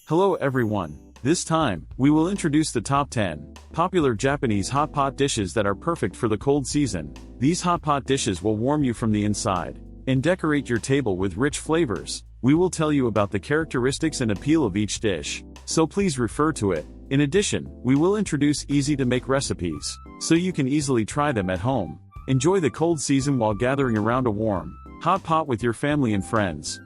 Hello everyone. This time, we will introduce the top 10 popular Japanese hot pot dishes that are perfect for the cold season. These hot pot dishes will warm you from the inside and decorate your table with rich flavors. We will tell you about the characteristics and appeal of each dish, so please refer to it. In addition, we will introduce easy-to-make recipes, so you can easily try them at home. Enjoy the cold season while gathering around a warm hot pot with your family and friends.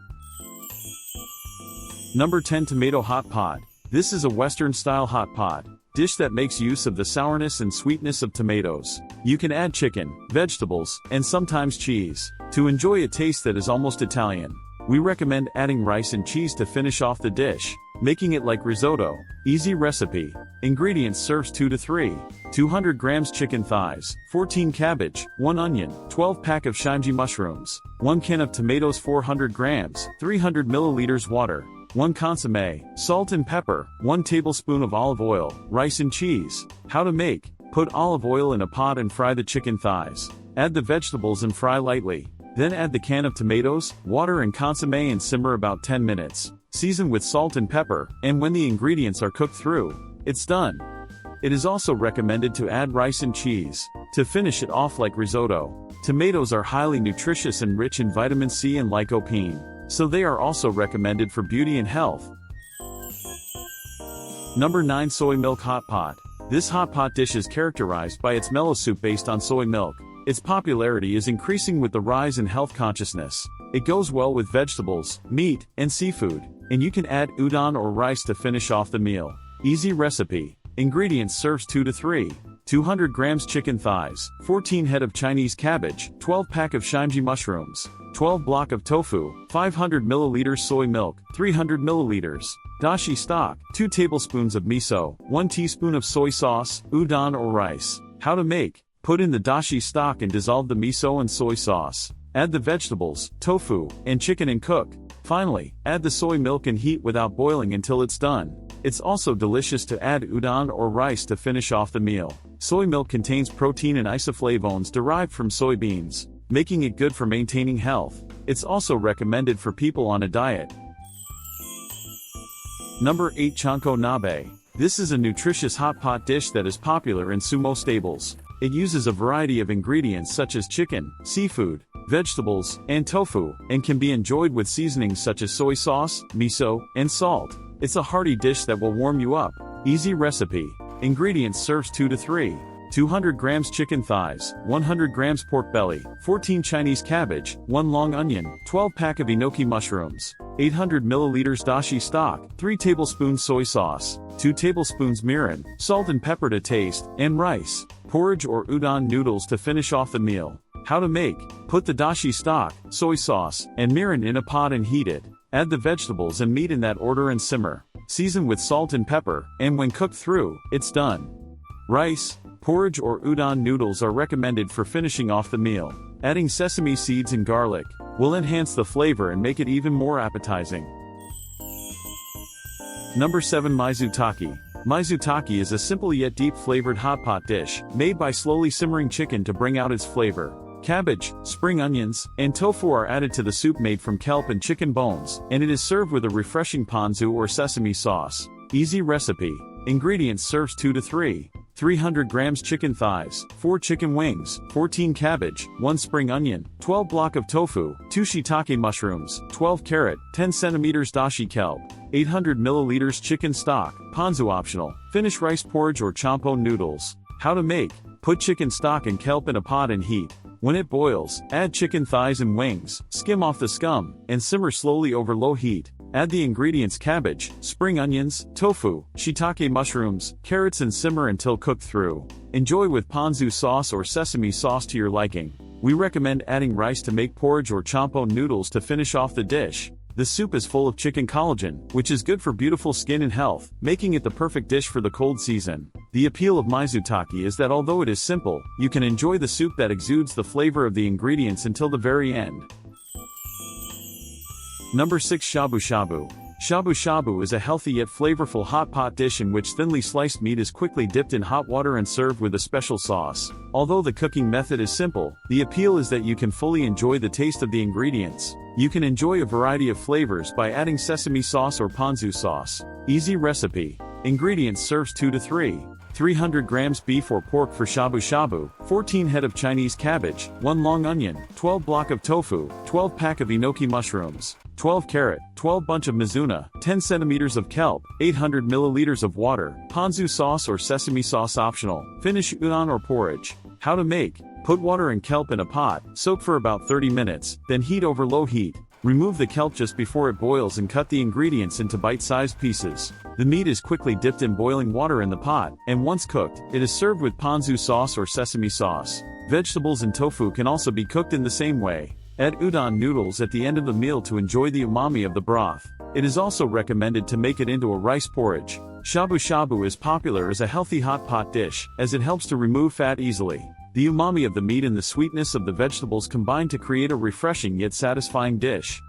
Number 10. Tomato Hot Pot. This is a Western-style hot pot dish that makes use of the sourness and sweetness of tomatoes. You can add chicken, vegetables, and sometimes cheese to enjoy a taste that is almost Italian. We recommend adding rice and cheese to finish off the dish, making it like risotto. Easy recipe. Ingredients: serves 2 to 3. 200 grams chicken thighs, 14 cabbage, 1 onion, 12 pack of shinji mushrooms, 1 can of tomatoes, 400 grams, 300 milliliters water, 1 consommé, salt and pepper, 1 tablespoon of olive oil, rice and cheese. How to make: put olive oil in a pot and fry the chicken thighs. Add the vegetables and fry lightly. Then add the can of tomatoes, water and consommé and simmer about 10 minutes. Season with salt and pepper, and when the ingredients are cooked through, it's done. It is also recommended to add rice and cheese to finish it off like risotto. Tomatoes are highly nutritious and rich in vitamin C and lycopene, so they are also recommended for beauty and health. Number 9. Soy Milk Hot Pot. This hot pot dish is characterized by its mellow soup based on soy milk. Its popularity is increasing with the rise in health consciousness. It goes well with vegetables, meat, and seafood, and you can add udon or rice to finish off the meal. Easy recipe. Ingredients: serves 2 to 3. 200 grams chicken thighs, 14 head of Chinese cabbage, 12 pack of shinji mushrooms, 12 block of tofu, 500 milliliters soy milk, 300 milliliters dashi stock, 2 tablespoons of miso, 1 teaspoon of soy sauce, udon or rice. How to make: put in the dashi stock and dissolve the miso and soy sauce. Add the vegetables, tofu, and chicken and cook. Finally, add the soy milk and heat without boiling until it's done. It's also delicious to add udon or rice to finish off the meal. Soy milk contains protein and isoflavones derived from soybeans, making it good for maintaining health. It's also recommended for people on a diet. Number 8. Chanko nabe. This is a nutritious hot pot dish that is popular in sumo stables. It uses a variety of ingredients such as chicken, seafood, vegetables, and tofu, and can be enjoyed with seasonings such as soy sauce, miso, and salt. It's a hearty dish that will warm you up. Easy recipe. Ingredients: serves 2 to 3. 200 grams chicken thighs, 100 grams pork belly, 14 Chinese cabbage, 1 long onion, 12 pack of enoki mushrooms, 800 milliliters dashi stock, 3 tablespoons soy sauce, 2 tablespoons mirin, salt and pepper to taste, and rice, porridge or udon noodles to finish off the meal. How to make: put the dashi stock, soy sauce, and mirin in a pot and heat it. Add the vegetables and meat in that order and simmer. Season with salt and pepper, and when cooked through, it's done. Rice, porridge or udon noodles are recommended for finishing off the meal. Adding sesame seeds and garlic will enhance the flavor and make it even more appetizing. Number 7. Mizutaki. Mizutaki is a simple yet deep-flavored hot pot dish, made by slowly simmering chicken to bring out its flavor. Cabbage, spring onions, and tofu are added to the soup made from kelp and chicken bones, and it is served with a refreshing ponzu or sesame sauce. Easy recipe. Ingredients: serves 2 to 3. 300 grams chicken thighs, 4 chicken wings, 14 cabbage, 1 spring onion, 12 block of tofu, 2 shiitake mushrooms, 12 carrot, 10 centimeters dashi kelp, 800 milliliters chicken stock, ponzu optional. Finish rice porridge or champo noodles. How to make: put chicken stock and kelp in a pot and heat. When it boils, add chicken thighs and wings, skim off the scum, and simmer slowly over low heat. Add the ingredients: cabbage, spring onions, tofu, shiitake mushrooms, carrots and simmer until cooked through. Enjoy with ponzu sauce or sesame sauce to your liking. We recommend adding rice to make porridge or champo noodles to finish off the dish. The soup is full of chicken collagen, which is good for beautiful skin and health, making it the perfect dish for the cold season. The appeal of Mizutaki is that although it is simple, you can enjoy the soup that exudes the flavor of the ingredients until the very end. Number 6. Shabu-shabu. Shabu-shabu is a healthy yet flavorful hot pot dish in which thinly sliced meat is quickly dipped in hot water and served with a special sauce. Although the cooking method is simple, the appeal is that you can fully enjoy the taste of the ingredients. You can enjoy a variety of flavors by adding sesame sauce or ponzu sauce. Easy recipe. Ingredients: serves 2 to 3. 300 grams beef or pork for shabu-shabu, 14 head of Chinese cabbage, 1 long onion, 12 block of tofu, 12 pack of enoki mushrooms, 12 carrot, 12 bunch of mizuna, 10 centimeters of kelp, 800 milliliters of water, ponzu sauce or sesame sauce optional, finish udon or porridge. How to make: put water and kelp in a pot, soak for about 30 minutes, then heat over low heat. Remove the kelp just before it boils and cut the ingredients into bite-sized pieces. The meat is quickly dipped in boiling water in the pot, and once cooked, it is served with ponzu sauce or sesame sauce. Vegetables and tofu can also be cooked in the same way. Add udon noodles at the end of the meal to enjoy the umami of the broth. It is also recommended to make it into a rice porridge. Shabu-shabu is popular as a healthy hot pot dish, as it helps to remove fat easily. The umami of the meat and the sweetness of the vegetables combine to create a refreshing yet satisfying dish.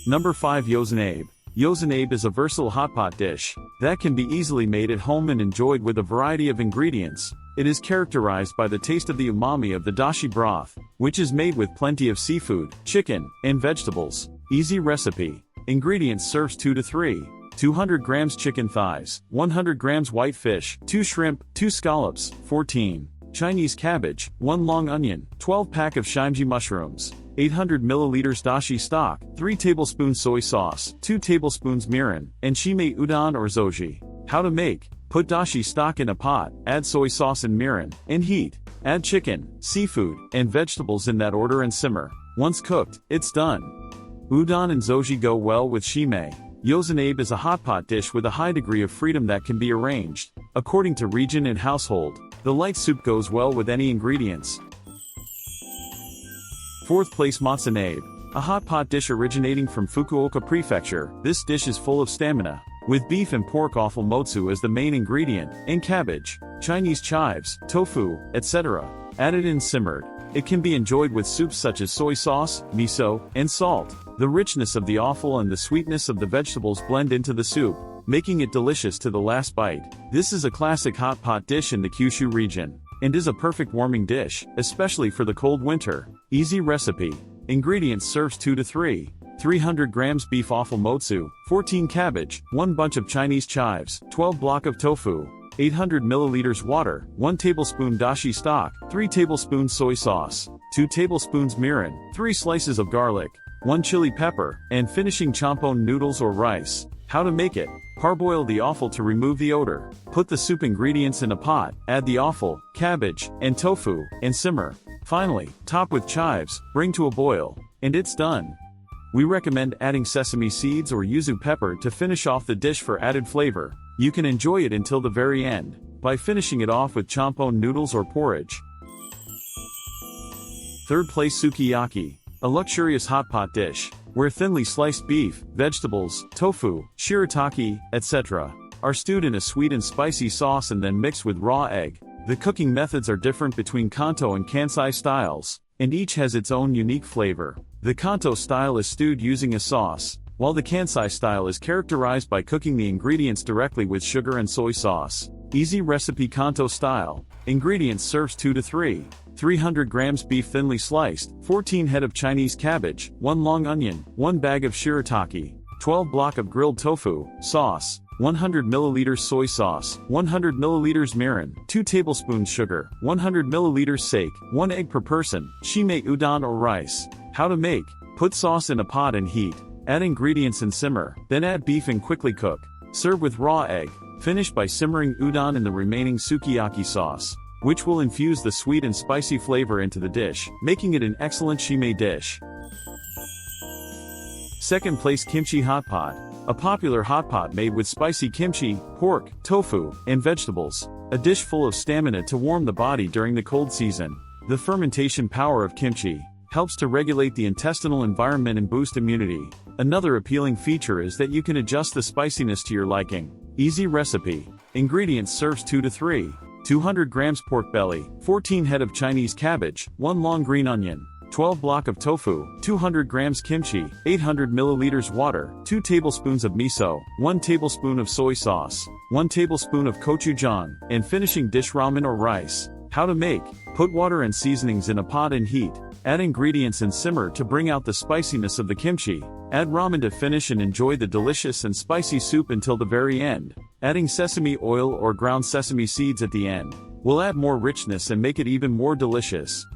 Number 5. Yosenabe. Yosenabe is a versatile hot pot dish that can be easily made at home and enjoyed with a variety of ingredients. It is characterized by the taste of the umami of the dashi broth, which is made with plenty of seafood, chicken, and vegetables. Easy recipe. Ingredients: serves 2 to 3. 200 grams chicken thighs, 100 grams white fish, 2 shrimp, 2 scallops, 14 Chinese cabbage, 1 long onion, 12 pack of shimji mushrooms, 800 milliliters dashi stock, 3 tablespoons soy sauce, 2 tablespoons mirin, and shime udon or zoji. How to make: put dashi stock in a pot, add soy sauce and mirin, and heat. Add chicken, seafood, and vegetables in that order and simmer. Once cooked, it's done. Udon and zoji go well with shime. Yosenabe is a hot pot dish with a high degree of freedom that can be arranged according to region and household. The light soup goes well with any ingredients. 4th place. Motsunabe. A hot pot dish originating from Fukuoka Prefecture. This dish is full of stamina, with beef and pork offal motsu as the main ingredient, and cabbage, Chinese chives, tofu, etc. added and simmered. It can be enjoyed with soups such as soy sauce, miso, and salt. The richness of the offal and the sweetness of the vegetables blend into the soup, making it delicious to the last bite. This is a classic hot pot dish in the Kyushu region, and is a perfect warming dish, especially for the cold winter. Easy recipe. Ingredients: serves 2 to 3. 300 grams beef offal motsu, 14 cabbage, 1 bunch of Chinese chives, 12 block of tofu, 800 milliliters water, 1 tablespoon dashi stock, 3 tablespoons soy sauce, 2 tablespoons mirin, 3 slices of garlic, 1 chili pepper, and finishing champon noodles or rice. How to make it: parboil the offal to remove the odor. Put the soup ingredients in a pot, add the offal, cabbage, and tofu, and simmer. Finally, top with chives, bring to a boil, and it's done. We recommend adding sesame seeds or yuzu pepper to finish off the dish for added flavor. You can enjoy it until the very end by finishing it off with champon noodles or porridge. 3rd place. Sukiyaki. A luxurious hot pot dish, where thinly sliced beef, vegetables, tofu, shirataki, etc. are stewed in a sweet and spicy sauce and then mixed with raw egg. The cooking methods are different between Kanto and Kansai styles, and each has its own unique flavor. The Kanto style is stewed using a sauce, while the Kansai style is characterized by cooking the ingredients directly with sugar and soy sauce. Easy recipe. Kanto style. Ingredients: serves 2 to 3. 300 grams beef thinly sliced, 14 head of Chinese cabbage, 1 long onion, 1 bag of shirataki, 12 block of grilled tofu, sauce, 100 milliliters soy sauce, 100 milliliters mirin, 2 tablespoons sugar, 100 milliliters sake, 1 egg per person, shime udon or rice. How to make: put sauce in a pot and heat. Add ingredients and simmer, then add beef and quickly cook. Serve with raw egg. Finish by simmering udon in the remaining sukiyaki sauce, which will infuse the sweet and spicy flavor into the dish, making it an excellent shime dish. 2nd place. Kimchi Hot Pot. A popular hot pot made with spicy kimchi, pork, tofu, and vegetables. A dish full of stamina to warm the body during the cold season. The fermentation power of kimchi helps to regulate the intestinal environment and boost immunity. Another appealing feature is that you can adjust the spiciness to your liking. Easy recipe. Ingredients: serves 2 to 3. 200 grams pork belly, 14 head of Chinese cabbage, 1 long green onion, 12 block of tofu, 200 grams kimchi, 800 milliliters water, 2 tablespoons of miso, 1 tablespoon of soy sauce, 1 tablespoon of gochujang, and finishing dish ramen or rice. How to make. Put water and seasonings in a pot and heat. Add ingredients and simmer to bring out the spiciness of the kimchi. Add ramen to finish and enjoy the delicious and spicy soup until the very end. Adding sesame oil or ground sesame seeds at the end will add more richness and make it even more delicious.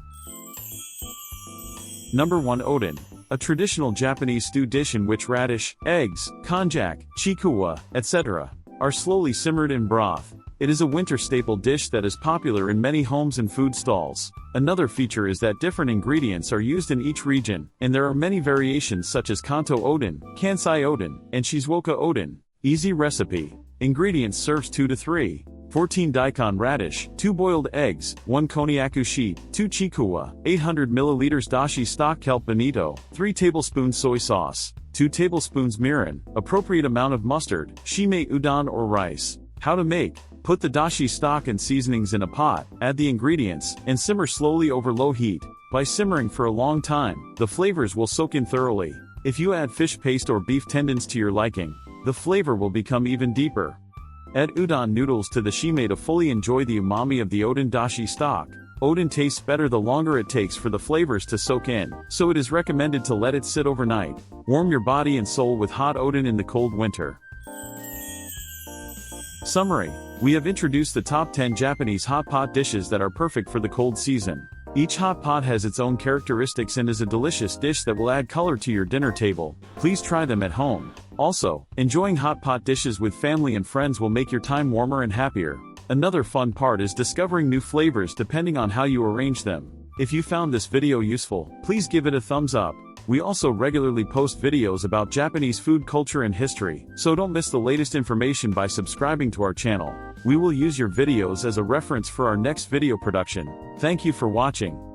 Number 1. Oden. A traditional Japanese stew dish in which radish, eggs, konjac, chikuwa, etc. are slowly simmered in broth. It is a winter staple dish that is popular in many homes and food stalls. Another feature is that different ingredients are used in each region, and there are many variations such as Kanto Oden, Kansai Oden, and Shizuoka Oden. Easy recipe. Ingredients: serves 2 to 3. 14 daikon radish, 2 boiled eggs, 1 konnyaku sheet, 2 chikuwa, 800 ml dashi stock kelp bonito, 3 tablespoons soy sauce, 2 tablespoons mirin, appropriate amount of mustard, shime udon or rice. How to make. Put the dashi stock and seasonings in a pot, add the ingredients, and simmer slowly over low heat. By simmering for a long time, the flavors will soak in thoroughly. If you add fish paste or beef tendons to your liking, the flavor will become even deeper. Add udon noodles to the shime to fully enjoy the umami of the Oden dashi stock. Oden tastes better the longer it takes for the flavors to soak in, so it is recommended to let it sit overnight. Warm your body and soul with hot Oden in the cold winter. Summary. We have introduced the top 10 Japanese hot pot dishes that are perfect for the cold season. Each hot pot has its own characteristics and is a delicious dish that will add color to your dinner table. Please try them at home. Also, enjoying hot pot dishes with family and friends will make your time warmer and happier. Another fun part is discovering new flavors depending on how you arrange them. If you found this video useful, please give it a thumbs up. We also regularly post videos about Japanese food culture and history, so don't miss the latest information by subscribing to our channel. We will use your videos as a reference for our next video production. Thank you for watching.